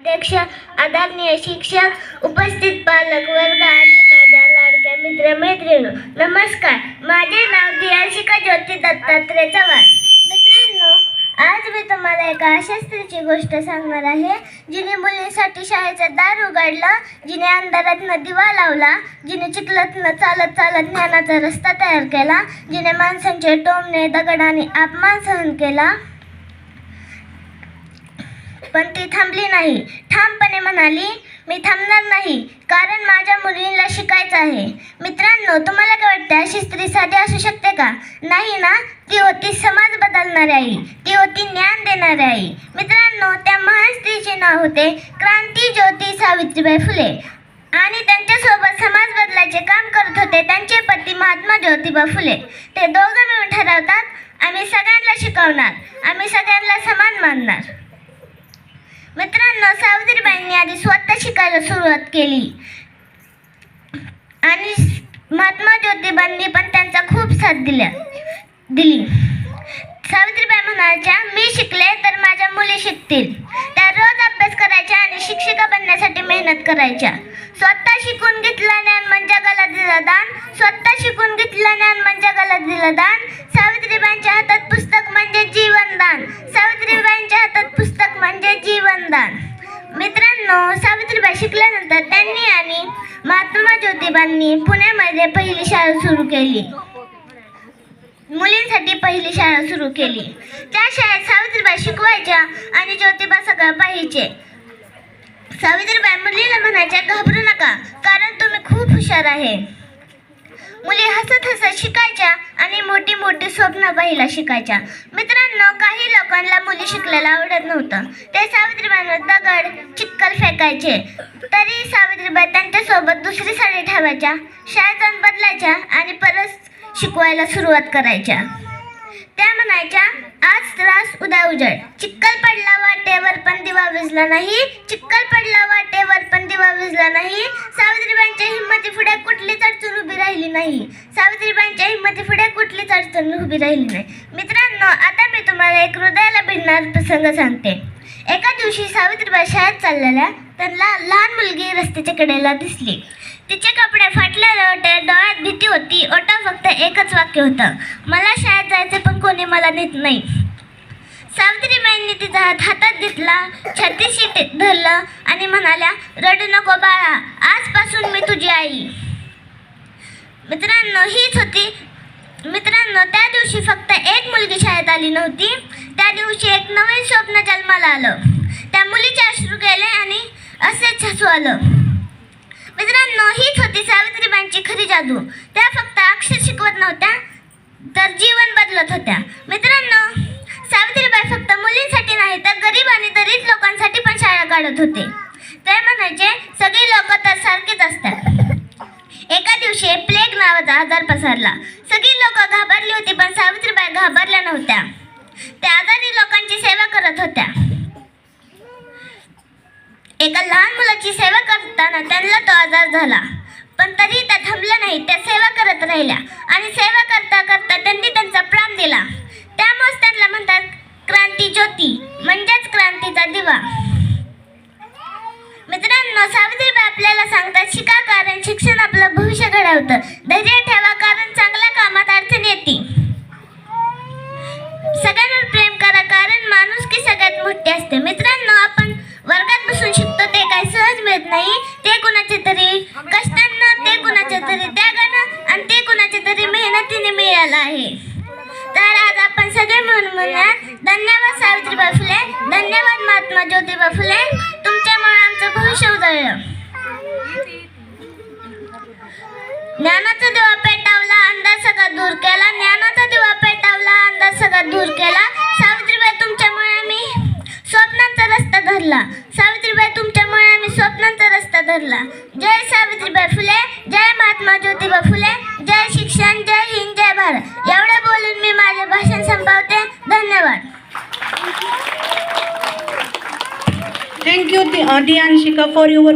अध्यक्ष, आदरणीय शिक्षक, उपस्थित पालक वर्ग आणि माझ्या लाडक्या मित्र-मैत्रिणी, नमस्कार. माझे नाव दियांशिका ज्योती दत्तात्रय चव्हाण. मित्रांनो, आज मी तुम्हाला एका अशा स्त्रीची गोष्ट सांगणार आहे जिने मुलींसाठी शाळेचं दार उघडलं, जिने अंधारातनं दिवा लावला, जिने चिखलातनं चालत चालत ज्ञानाचा रस्ता तयार केला, जिने माणसांचे टोमणे, दगड आणि अपमान सहन केला. पण ती थांबली नाही. ठामपणे म्हणाली, मी थांबणार नाही, कारण माझ्या मुलींना शिकायचं आहे. मित्रांनो, तुम्हाला काय वाटतं, अशी स्त्री साधी असू शकते का? नाही ना. ती होती समाज बदलणारी आई, ती होती ज्ञान देणारी आई. मित्रांनो, त्या महान स्त्रीचे नाव होते क्रांतीज्योती सावित्रीबाई फुले आणि त्यांच्यासोबत समाज बदलाचे काम करत होते त्यांचे पती महात्मा ज्योतिबा फुले. ते दोघं मिळून ठरवतात, आम्ही सगळ्यांना शिकवणार, आम्ही सगळ्यांना समान मानणार. मित्रांनो, सावित्रीबाईंनी आधी स्वतः शिकायला सुरुवात केली आणि महात्मा ज्योतिबांनी पण त्यांचा खूप साथ दिली. सावित्रीबाई म्हणायच्या, मी शिकले तर माझ्या मुली शिकतील. त्या रोज अभ्यास करायच्या आणि शिक्षिका बनण्यासाठी मेहनत करायच्या. स्वतः शिकून घेतलं ज्ञान म्हणजे जगाला दिलं दान, स्वतः शिकून घेतलं ज्ञान म्हणजे जगाला दिलं दान. सावित्रीबाईंच्या हातात पुस्तक म्हणजे जीवनदान, सावित्रीबाईंच्या हातात पुस्तक म्हणजे जीवनदान. मित्रांनो, सावित्रीबाई शिकल्यानंतर त्यांनी आणि महात्मा ज्योतिबांनी पुण्यामध्ये पहिली शाळा सुरू केली, मुलींसाठी पहिली शाळा सुरू केली. त्या शाळेत सावित्रीबाई शिकवायच्या आणि ज्योतिबा सगळं पाहायचे. सावित्रीबाई मुलीला म्हणायच्या, घाबरू नका, कारण तुम्ही खूप हुशार आहे. मुली हसत हसत शिकायच्या आणि मोठी मोठी स्वप्न पाहायला शिकायच्या. मित्रांनो, काही लोकांना मुली शिकलेला आवडत नव्हतं. ते सावित्रीबाईंवर दगड, चिखल फेकायचे, तरी सावित्रीबाई त्यांच्यासोबत दुसरी साडी ठेवायच्या, शाळेत जाऊन बदलायच्या आणि परत शिकवायला सुरुवात करायच्या. त्या म्हणायच्या, आज त्रास उद्या उजड, चिखल पडला वाटेवर पण दिवा विझला नाही, चिखल पडला वाटेवर पण दिवा विझला नाही. सावित्रीबाईंच्या हिम्मती पुढे कुठलीच अडचण उभी राहिली नाही, सावित्रीबाईंच्या हिम्मती पुढे कुठलीच अडचण उभी राहिली नाही. मित्रांनो, आता मी तुम्हाला एक हृदयाला भिडणारा प्रसंग सांगते. एका दिवशी सावित्रीबाई शाळेत चाललेल्या त्यांना लहान मुलगी रस्त्याच्या कडेला दिसली. तिचे कपडे फाटलेले होते, डोळ्यात भीती होती, ओठात फक्त एकच वाक्य होतं, मला शाळेत जायचं पण कोणी मला नेत नाही. सावित्रीबाईंनी तिचा हात हातात घेतला, छातीशी धरलं आणि म्हणाल्या, रडू नको बाळा, आजपासून मी तुझी आई. मित्रांनो, त्या दिवशी फक्त एक मुलगी शाळेत आली नव्हती, त्या दिवशी एक नवीन स्वप्न जन्माला आलं. त्या मुलीचे अश्रू गेले आणि असेच हसू आलं. मित्रांनो, हीच होती सावित्रीबाईंची खरी जादू. त्या फक्त अक्षर शिकवत नव्हत्या, तर जीवन बदलत होत्या. मित्रांनो, सावित्रीबाई फक्त मुलींसाठी नाही तर गरीब आणि दलित लोकांसाठी पण शाळा काढत होते. ते म्हणायचे, सगळी लोक तर सारखीच असतात. एका दिवशी प्लेग नावाचा आजार पसरला. सगळी लोक घाबरली होती, पण सावित्रीबाई घाबरल्या नव्हत्या. त्या आजारी लोकांची सेवा करत होत्या. एका लहान मुलाची सेवा करताना त्यांना तो आजार झाला, पण तरी त्या थांबल्या नाही, त्या सेवा करत राहिल्या आणि सेवा करता करता त्यांनी त्यांचा प्राण दिला. त्यामुळेच त्यांना म्हणतात क्रांतीज्योती, म्हणजेच क्रांतीचा दिवा. मित्रांनो, सावित्रीबाई आपल्याला सांगतात, शिका, कारण शिक्षण आपलं भविष्य घडवतं. धैर्य ठेवा, कारण चांगल्या कामात अडचण येते. सगळ्यांवर प्रेम करा, कारण माणुसकी सगळ्यात मोठी असते. मित्रांनो, आपण वर्गात बसून शिकतो ते काही सहज मिळत नाही, ते कुणाच्या तरी कष्टानं, ते कुणाच्या तरी त्यागानं आणि ते कुणाच्या तरी मेहनतीने मिळालं आहे. तर आज आपण सगळे मिळून म्हणूया, धन्यवाद सावित्रीबाई फुले, धन्यवाद महात्मा ज्योतिबा फुले, तुमच्यामुळे आमचं भविष्य उजळलं. ज्ञानाचा दिवा पेटावला, अंधार सगळा दूर केला, ज्ञानाचा दिवा पेटावला, अंधार सगळा दूर केला. सावित्रीबाई, तुमच्यामुळे आम्ही स्वप्नांचा रस्ता धरला, सावित्रीबाई, तुमच्यामुळे आम्ही स्वप्नांचा रस्ता धरला. जय सावित्रीबाई फुले, जय महात्मा ज्योतिबा फुले, जय शिक्षण, जय हिंद, जय भारत. एवढं बोलून मी माझे भाषण संपवते. धन्यवाद. Thank you, Diyanshika, for your